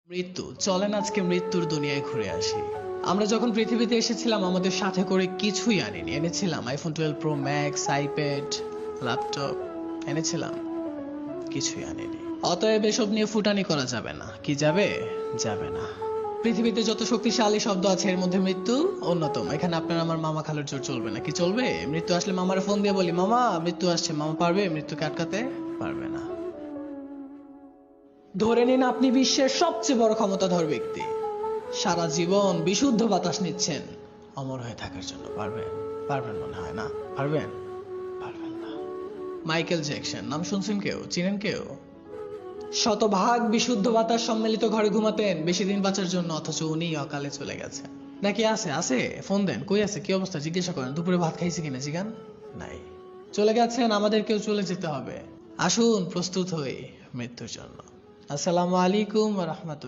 মৃত্যু, চলেন আজকে মৃত্যুর দুনিয়ায় ঘুরে আসি। আমরা যখন পৃথিবীতে এসেছিলাম আমাদের সাথে করে কিছুই আনিনি। এনেছিলাম iPhone 12 pro max, iPad, laptop, এনেছিলাম, কিছুই আনিনি। অতএব এসব নিয়ে ফুটানি করা যাবে না। কি যাবে? যাবে না। পৃথিবীতে যত শক্তিশালী শব্দ আছে এর মধ্যে মৃত্যু অন্যতম। এখানে আপনার আমার মামা খালুর জোর চলবে না। কি চলবে? মৃত্যু আসলে মামার ফোন দিয়ে বলি, মামা মৃত্যু আসছে। মামা পারবে মৃত্যুকে আটকাতে? পারবে না। ধরে নিন আপনি বিশ্বের সবচেয়ে বড় ক্ষমতাধর ব্যক্তি, সারা জীবন বিশুদ্ধ বাতাস নিচ্ছেন অমর হয়ে থাকার জন্য। পারবেন? পারবেন মনে হয় না। পারবেন? পারবেন না। মাইকেল জ্যাকসন নাম শুনছেন? কেউ চিনেন? কেউ শতভাগ বিশুদ্ধ বাতাস সম্মিলিত ঘরে ঘুমাতেন বেশি দিন বাঁচার জন্য, অথচ উনি অকালে চলে গেছেন। নাকি আছে? আছে, ফোন দেন। কই আছে? কি অবস্থা জিজ্ঞাসা করেন। দুপুরে ভাত খাইছে কিনা জিগান। নাই, চলে গেছেন। আমাদেরকেও চলে যেতে হবে। আসুন প্রস্তুত হই মৃত্যুর জন্য। আসসালামু আলাইকুম ওয়া রাহমাতুল্লাহ।